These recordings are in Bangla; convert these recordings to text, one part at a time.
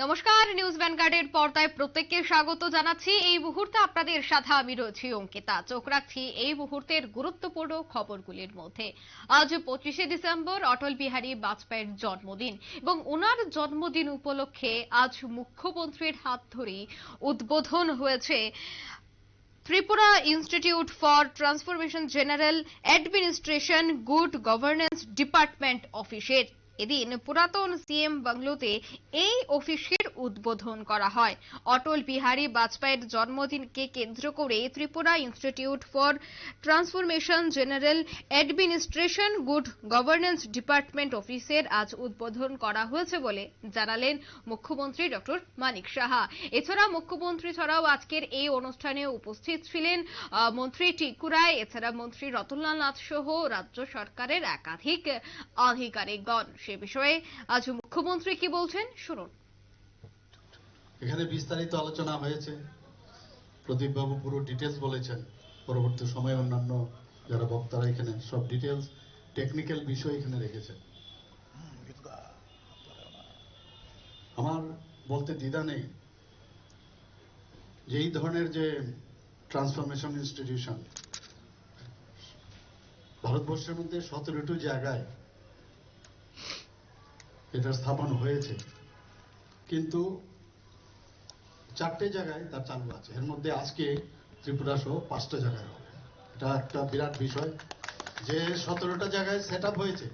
নমস্কার, নিউজ ভ্যানগার্ডের পর্দায় প্রত্যেককে স্বাগত জানাচ্ছি। এই মুহূর্তে আপনাদের সাথে আমি রয়েছি অঙ্কিতা। চোখ রাখছি এই মুহূর্তের গুরুত্বপূর্ণ খবরগুলির মধ্যে। আজ 25শে ডিসেম্বর অটল বিহারী বাজপেয়ীর জন্মদিন এবং ওনার জন্মদিন উপলক্ষে আজ মুখ্যমন্ত্রীর হাত ধরেই উদ্বোধন হয়েছে Tripura institute for transformation general administration good governance department অফিসের। এদিন পুরাতন সিএম বাংলোতে এই অফিসের উদ্বোধন করা হয়। অটল বিহারী বাজপেয়ীর জন্মদিনকে কেন্দ্র করে Tripura institute for transformation general administration good governance department অফিসের আজ উদ্বোধন করা হয়েছে বলে জানালেন মুখ্যমন্ত্রী ডক্টর মানিক সাহা। এছাড়া মুখ্যমন্ত্রী ছাড়াও আজকের এই অনুষ্ঠানে উপস্থিত ছিলেন মন্ত্রী টিঙ্কু রায়, এছাড়া মন্ত্রী রতনলাল নাথ সহ রাজ্য সরকারের একাধিক আধিকারিকগণ। সে বিষয়ে আজ মুখ্যমন্ত্রী কি বলছেন শুনুন। এখানে বিস্তারিত আলোচনা হয়েছে, প্রদীপ বাবু পুরো ডিটেলস বলেছেন। পরবর্তী সময়ে অন্যান্য যারা বক্তারা এখানে সব ডিটেলস টেকনিক্যাল বিষয় এখানে রেখেছেন। আমার বলতে দ্বিধা নেই যে এই ধরনের যে ট্রান্সফরমেশন ইনস্টিটিউশন ভারতবর্ষের মধ্যে 17টি জায়গায় এটা স্থাপন হয়েছে, কিন্তু 4টে জায়গায় তার চালু আছে। এর মধ্যে আজকে ত্রিপুরা সহ 5টা জায়গায় হবে। এটা একটা বিরাট বিষয় যে 17টা জায়গায় সেট আপ হয়েছে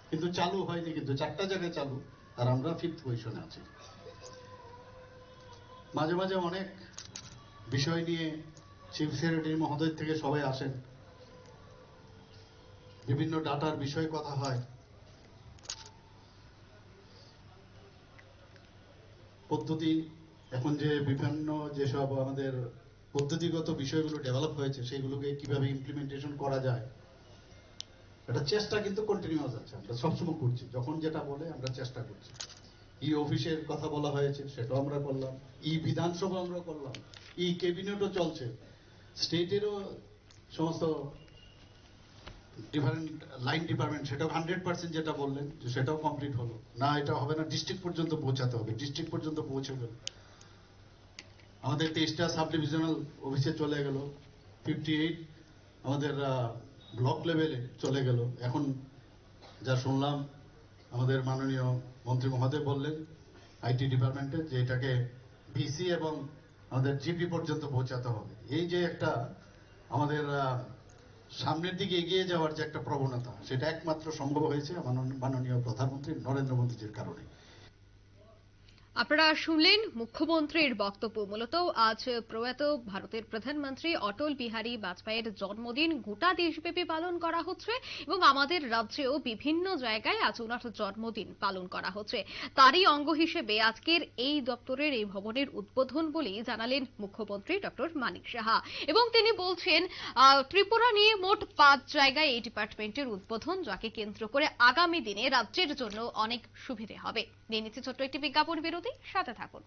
কিন্তু চালু হয়নি, কিন্তু 4টা জায়গায় চালু, আর আমরা 5th পজিশনে আছি। মাঝে মাঝে অনেক বিষয় নিয়ে চিফ সেক্রেটারি মহোদয় থেকে সবাই আসেন, বিভিন্ন ডাটার বিষয়ে কথা হয়, পদ্ধতি এখন যে বিভিন্ন যেসব আমাদের পদ্ধতিগত বিষয়গুলো ডেভেলপ হয়েছে সেইগুলোকে কিভাবে ইমপ্লিমেন্টেশন করা যায়, এটা চেষ্টা কিন্তু কন্টিনিউয়াস আছে। আমরা সবসময় করছি, যখন যেটা বলে আমরা চেষ্টা করছি। ই অফিসের কথা বলা হয়েছে, সেটাও আমরা করলাম। ই বিধানসভা আমরা করলাম, ই ক্যাবিনেটও চলছে, স্টেটেরও সমস্ত ডিফারেন্ট লাইন ডিপার্টমেন্ট সেটাও 100% যেটা বললেন যে সেটাও কমপ্লিট হলো। না এটা হবে না, ডিস্ট্রিক্ট পর্যন্ত পৌঁছাতে হবে, ডিস্ট্রিক্ট পর্যন্ত পৌঁছে গেল। আমাদের 23টা সাব ডিভিশনাল অফিসে চলে গেল, 58 আমাদের ব্লক লেভেলে চলে গেল। এখন যা শুনলাম আমাদের মাননীয় মন্ত্রী মহোদয় বললেন আইটি ডিপার্টমেন্টে যে এটাকে ভিসি এবং আমাদের জিপি পর্যন্ত পৌঁছাতে হবে। এই যে একটা আমাদের সামনের দিকে এগিয়ে যাওয়ার যে একটা প্রবণতা, সেটা একমাত্র সম্ভব হয়েছে মাননীয় প্রধানমন্ত্রী নরেন্দ্র মোদীজির কারণে। আপনারা শুনলেন মুখ্যমন্ত্রীর বক্তব্য। মূলত আজ প্রয়াত ভারতের প্রধানমন্ত্রী অটল বিহারী বাজপেয়ীর জন্মদিন গোটা দেশব্যাপী পালন করা হচ্ছে এবং আমাদের রাজ্যেও বিভিন্ন জায়গায় আজ ওনার জন্মদিন পালন করা হচ্ছে। তারই অঙ্গ হিসেবে আজকের এই দপ্তরের এই ভবনের উদ্বোধন বলেই জানালেন মুখ্যমন্ত্রী ডক্টর মানিক সাহা। এবং তিনি বলছেন ত্রিপুরা নিয়ে মোট 5 জায়গায় এই ডিপার্টমেন্টের উদ্বোধন, যাকে কেন্দ্র করে আগামী দিনে রাজ্যের জন্য অনেক সুবিধে হবে। নিয়ে নিচ্ছে ছোট্ট একটি বিজ্ঞাপন বিরতি, সাথে থাকুন।